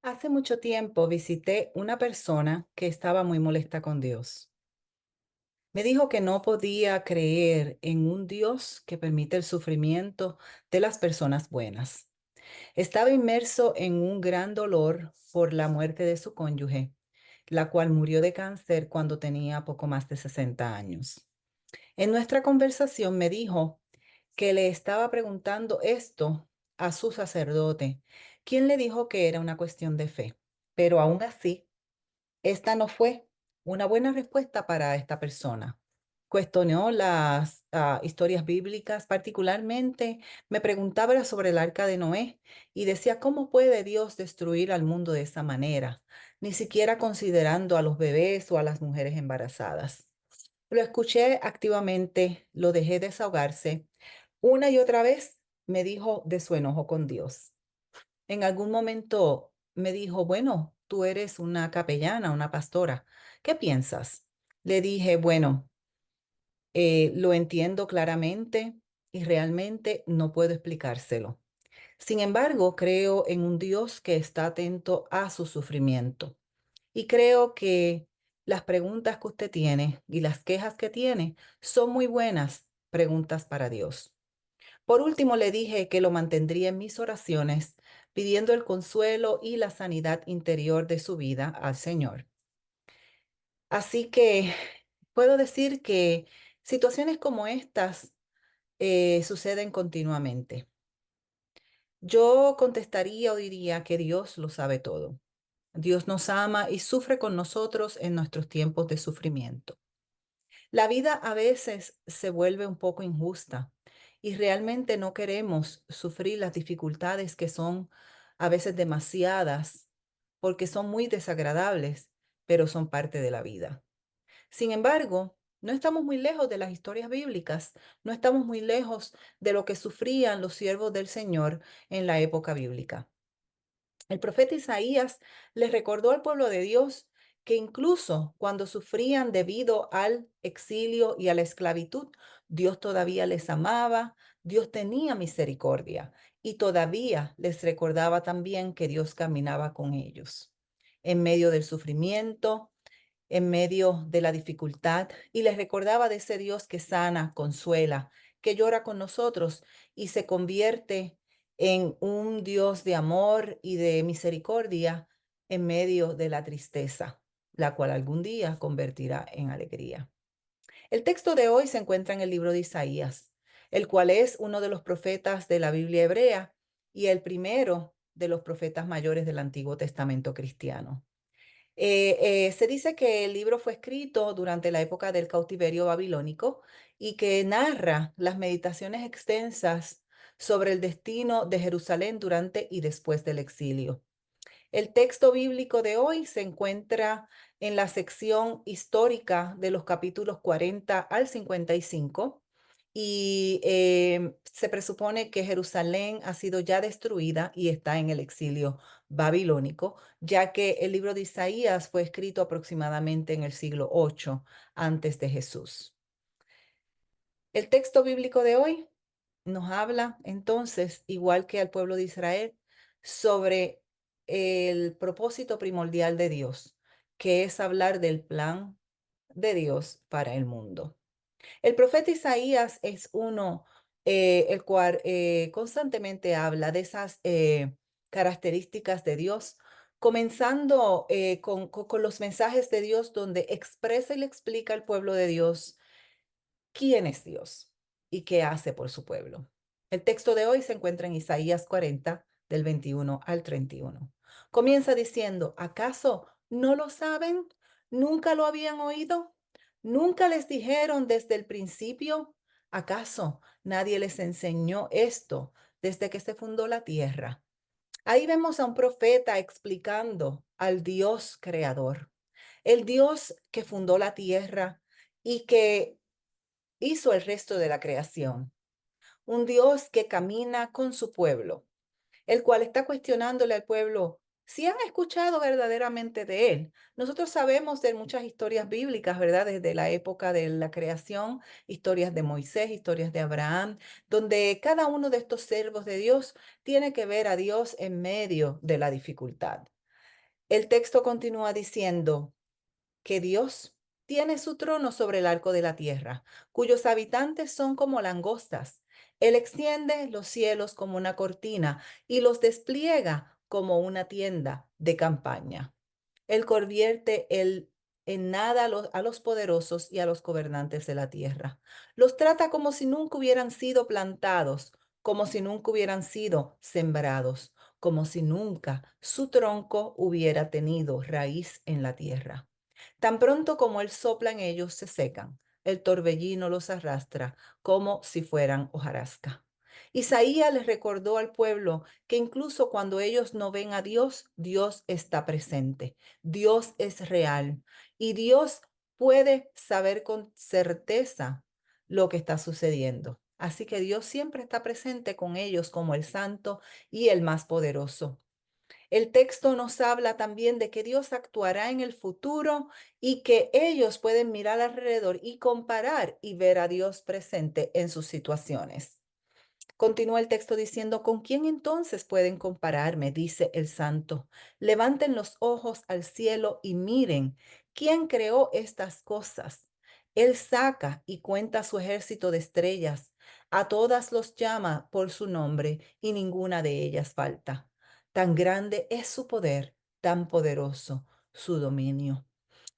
Hace mucho tiempo visité una persona que estaba muy molesta con Dios. Me dijo que no podía creer en un Dios que permite el sufrimiento de las personas buenas. Estaba inmerso en un gran dolor por la muerte de su cónyuge, la cual murió de cáncer cuando tenía poco más de 60 años. En nuestra conversación me dijo que le estaba preguntando esto a su sacerdote, quien le dijo que era una cuestión de fe. Pero aún así, esta no fue una buena respuesta para esta persona. Cuestionó las historias bíblicas, particularmente me preguntaba sobre el arca de Noé y decía, ¿cómo puede Dios destruir al mundo de esa manera? Ni siquiera considerando a los bebés o a las mujeres embarazadas. Lo escuché activamente, lo dejé desahogarse. Una y otra vez me dijo de su enojo con Dios. En algún momento me dijo, bueno, tú eres una capellana, una pastora. ¿Qué piensas? Le dije, bueno, lo entiendo claramente y realmente no puedo explicárselo. Sin embargo, creo en un Dios que está atento a su sufrimiento. Y creo que las preguntas que usted tiene y las quejas que tiene son muy buenas preguntas para Dios. Por último, le dije que lo mantendría en mis oraciones, pidiendo el consuelo y la sanidad interior de su vida al Señor. Así que puedo decir que situaciones como estas suceden continuamente. Yo contestaría o diría que Dios lo sabe todo. Dios nos ama y sufre con nosotros en nuestros tiempos de sufrimiento. La vida a veces se vuelve un poco injusta y realmente no queremos sufrir las dificultades que son a veces demasiadas porque son muy desagradables, pero son parte de la vida. Sin embargo, no estamos muy lejos de las historias bíblicas, no estamos muy lejos de lo que sufrían los siervos del Señor en la época bíblica. El profeta Isaías les recordó al pueblo de Dios que incluso cuando sufrían debido al exilio y a la esclavitud, Dios todavía les amaba, Dios tenía misericordia y todavía les recordaba también que Dios caminaba con ellos en medio del sufrimiento, en medio de la dificultad y les recordaba de ese Dios que sana, consuela, que llora con nosotros y se convierte en un Dios de amor y de misericordia en medio de la tristeza, la cual algún día convertirá en alegría. El texto de hoy se encuentra en el libro de Isaías, el cual es uno de los profetas de la Biblia hebrea y el primero de los profetas mayores del Antiguo Testamento cristiano. Se dice que el libro fue escrito durante la época del cautiverio babilónico y que narra las meditaciones extensas sobre el destino de Jerusalén durante y después del exilio. El texto bíblico de hoy se encuentra en la sección histórica de los capítulos 40 al 55 y se presupone que Jerusalén ha sido ya destruida y está en el exilio babilónico, ya que el libro de Isaías fue escrito aproximadamente en el siglo 8 antes de Jesús. El texto bíblico de hoy nos habla entonces, igual que al pueblo de Israel, sobre el propósito primordial de Dios, que es hablar del plan de Dios para el mundo. El profeta Isaías es uno el cual constantemente habla de esas características de Dios, comenzando con los mensajes de Dios donde expresa y le explica al pueblo de Dios quién es Dios y qué hace por su pueblo. El texto de hoy se encuentra en Isaías 40, del 21 al 31. Comienza diciendo, ¿acaso no lo saben? ¿Nunca lo habían oído? ¿Nunca les dijeron desde el principio? ¿Acaso nadie les enseñó esto desde que se fundó la tierra? Ahí vemos a un profeta explicando al Dios creador, el Dios que fundó la tierra y que hizo el resto de la creación. Un Dios que camina con su pueblo, el cual está cuestionándole al pueblo si han escuchado verdaderamente de él. Nosotros sabemos de muchas historias bíblicas, ¿verdad? Desde la época de la creación, historias de Moisés, historias de Abraham, donde cada uno de estos siervos de Dios tiene que ver a Dios en medio de la dificultad. El texto continúa diciendo que Dios tiene su trono sobre el arco de la tierra, cuyos habitantes son como langostas. Él extiende los cielos como una cortina y los despliega como una tienda de campaña. Él convierte en nada a los poderosos y a los gobernantes de la tierra. Los trata como si nunca hubieran sido plantados, como si nunca hubieran sido sembrados, como si nunca su tronco hubiera tenido raíz en la tierra. Tan pronto como él sopla en ellos, se secan. El torbellino los arrastra como si fueran hojarasca. Isaías les recordó al pueblo que incluso cuando ellos no ven a Dios, Dios está presente. Dios es real y Dios puede saber con certeza lo que está sucediendo. Así que Dios siempre está presente con ellos como el santo y el más poderoso. El texto nos habla también de que Dios actuará en el futuro y que ellos pueden mirar alrededor y comparar y ver a Dios presente en sus situaciones. Continúa el texto diciendo, ¿con quién entonces pueden compararme? Dice el santo. Levanten los ojos al cielo y miren, ¿quién creó estas cosas? Él saca y cuenta su ejército de estrellas. A todas los llama por su nombre y ninguna de ellas falta. Tan grande es su poder, tan poderoso su dominio.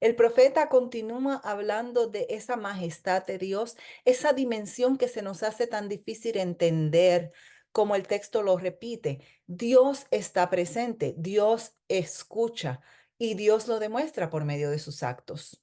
El profeta continúa hablando de esa majestad de Dios, esa dimensión que se nos hace tan difícil entender, como el texto lo repite. Dios está presente, Dios escucha y Dios lo demuestra por medio de sus actos.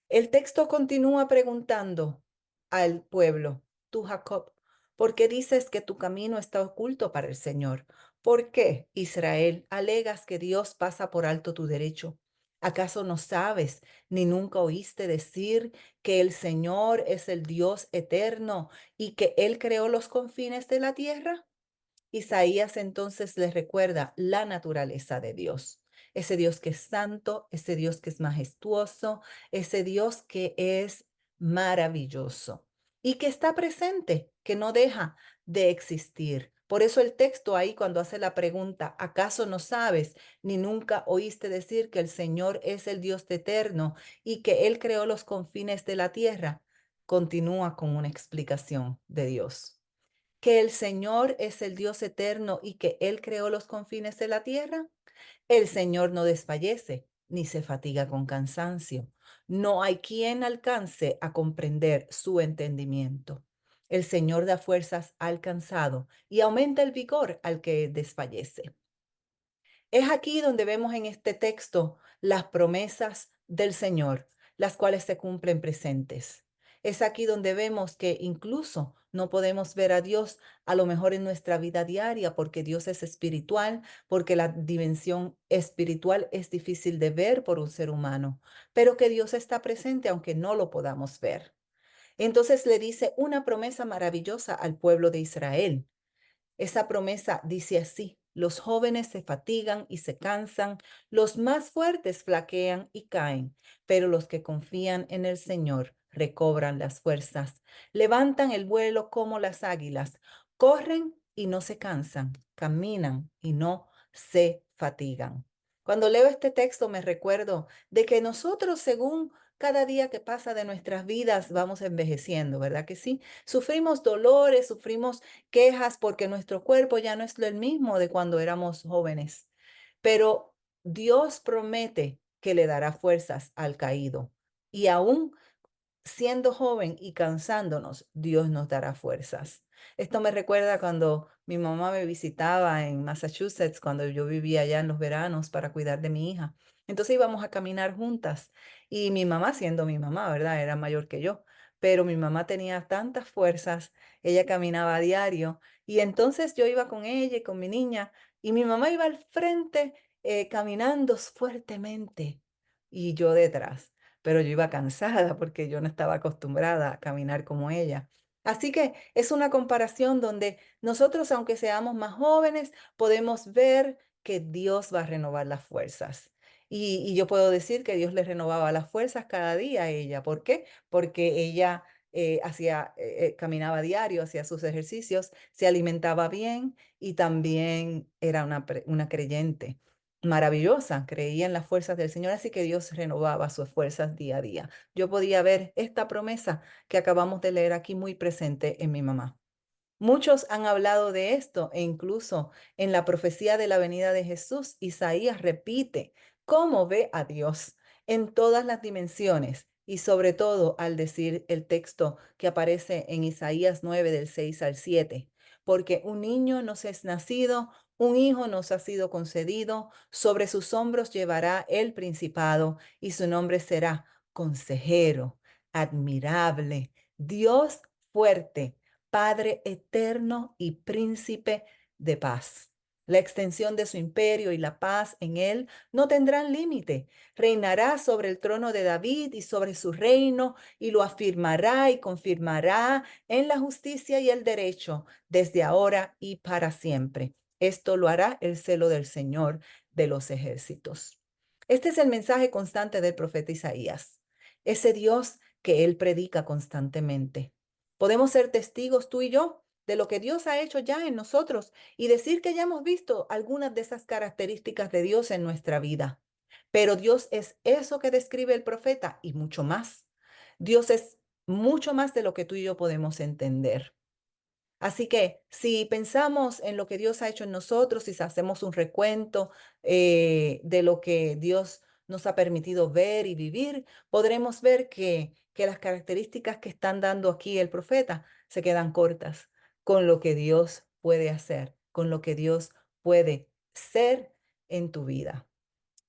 El texto continúa preguntando al pueblo, tú Jacob, ¿por qué dices que tu camino está oculto para el Señor? ¿Por qué, Israel, alegas que Dios pasa por alto tu derecho? ¿Acaso no sabes ni nunca oíste decir que el Señor es el Dios eterno y que Él creó los confines de la tierra? Isaías entonces les recuerda la naturaleza de Dios, ese Dios que es santo, ese Dios que es majestuoso, ese Dios que es maravilloso y que está presente, que no deja de existir. Por eso el texto ahí cuando hace la pregunta, ¿acaso no sabes ni nunca oíste decir que el Señor es el Dios eterno y que Él creó los confines de la tierra? Continúa con una explicación de Dios que el Señor es el Dios eterno y que Él creó los confines de la tierra? El Señor no desfallece ni se fatiga con cansancio. No hay quien alcance a comprender su entendimiento. El Señor da fuerzas al cansado y aumenta el vigor al que desfallece. Es aquí donde vemos en este texto las promesas del Señor, las cuales se cumplen presentes. Es aquí donde vemos que incluso no podemos ver a Dios a lo mejor en nuestra vida diaria porque Dios es espiritual, porque la dimensión espiritual es difícil de ver por un ser humano, pero que Dios está presente aunque no lo podamos ver. Entonces le dice una promesa maravillosa al pueblo de Israel. Esa promesa dice así, los jóvenes se fatigan y se cansan, los más fuertes flaquean y caen, pero los que confían en el Señor recobran las fuerzas, levantan el vuelo como las águilas, corren y no se cansan, caminan y no se fatigan. Cuando leo este texto me recuerdo de que nosotros, según cada día que pasa de nuestras vidas, vamos envejeciendo, ¿verdad que sí? Sufrimos dolores, sufrimos quejas porque nuestro cuerpo ya no es el mismo de cuando éramos jóvenes. Pero Dios promete que le dará fuerzas al caído. Y aún siendo joven y cansándonos, Dios nos dará fuerzas. Esto me recuerda cuando mi mamá me visitaba en Massachusetts, cuando yo vivía allá en los veranos para cuidar de mi hija. Entonces íbamos a caminar juntas y mi mamá, siendo mi mamá, ¿verdad? Era mayor que yo, pero mi mamá tenía tantas fuerzas, ella caminaba a diario y entonces yo iba con ella y con mi niña y mi mamá iba al frente caminando fuertemente y yo detrás, pero yo iba cansada porque yo no estaba acostumbrada a caminar como ella. Así que es una comparación donde nosotros, aunque seamos más jóvenes, podemos ver que Dios va a renovar las fuerzas. Y yo puedo decir que Dios le renovaba las fuerzas cada día a ella. ¿Por qué? Porque ella caminaba diario, hacía sus ejercicios, se alimentaba bien y también era una creyente. maravillosa, creía en las fuerzas del Señor, así que Dios renovaba sus fuerzas día a día. Yo podía ver esta promesa que acabamos de leer aquí muy presente en mi mamá. Muchos han hablado de esto e incluso en la profecía de la venida de Jesús, Isaías repite cómo ve a Dios en todas las dimensiones y sobre todo al decir el texto que aparece en Isaías 9 del 6 al 7, porque un niño nos es nacido, un hijo nos ha sido concedido, sobre sus hombros llevará el principado y su nombre será Consejero, Admirable, Dios fuerte, Padre eterno y príncipe de paz. La extensión de su imperio y la paz en él no tendrán límite. Reinará sobre el trono de David y sobre su reino y lo afirmará y confirmará en la justicia y el derecho desde ahora y para siempre. Esto lo hará el celo del Señor de los ejércitos. Este es el mensaje constante del profeta Isaías, ese Dios que él predica constantemente. Podemos ser testigos tú y yo de lo que Dios ha hecho ya en nosotros y decir que ya hemos visto algunas de esas características de Dios en nuestra vida. Pero Dios es eso que describe el profeta y mucho más. Dios es mucho más de lo que tú y yo podemos entender. Así que si pensamos en lo que Dios ha hecho en nosotros, si hacemos un recuento de lo que Dios nos ha permitido ver y vivir, podremos ver que las características que están dando aquí el profeta se quedan cortas con lo que Dios puede hacer, con lo que Dios puede ser en tu vida.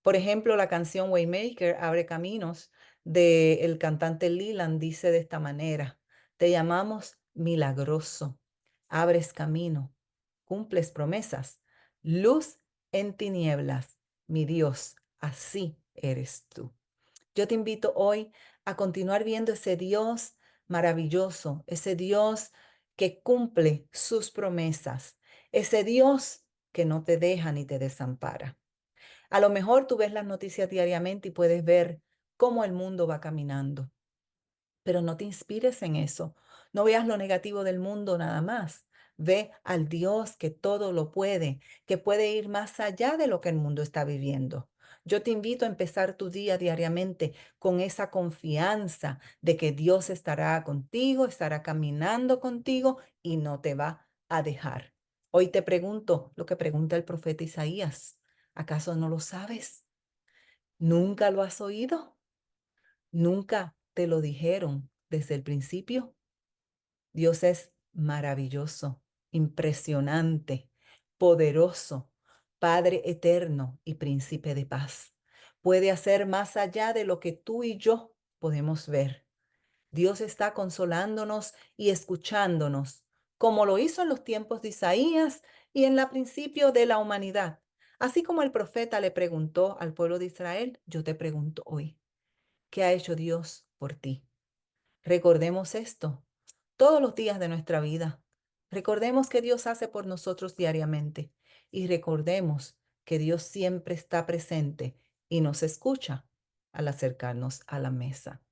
Por ejemplo, la canción Waymaker, Abre Caminos, del cantante Leland, dice de esta manera: te llamamos milagroso, abres camino, cumples promesas, luz en tinieblas, mi Dios, así eres tú. Yo te invito hoy a continuar viendo ese Dios maravilloso, ese Dios que cumple sus promesas, ese Dios que no te deja ni te desampara. A lo mejor tú ves las noticias diariamente y puedes ver cómo el mundo va caminando, pero no te inspires en eso. No veas lo negativo del mundo nada más. Ve al Dios que todo lo puede, que puede ir más allá de lo que el mundo está viviendo. Yo te invito a empezar tu día diariamente con esa confianza de que Dios estará contigo, estará caminando contigo y no te va a dejar. Hoy te pregunto lo que pregunta el profeta Isaías. ¿Acaso no lo sabes? ¿Nunca lo has oído? ¿Nunca te lo dijeron desde el principio? Dios es maravilloso, impresionante, poderoso, Padre eterno y príncipe de paz. Puede hacer más allá de lo que tú y yo podemos ver. Dios está consolándonos y escuchándonos, como lo hizo en los tiempos de Isaías y en el principio de la humanidad. Así como el profeta le preguntó al pueblo de Israel, yo te pregunto hoy, ¿qué ha hecho Dios por ti? Recordemos esto todos los días de nuestra vida. Recordemos que Dios hace por nosotros diariamente y recordemos que Dios siempre está presente y nos escucha al acercarnos a la mesa.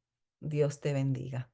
Dios te bendiga.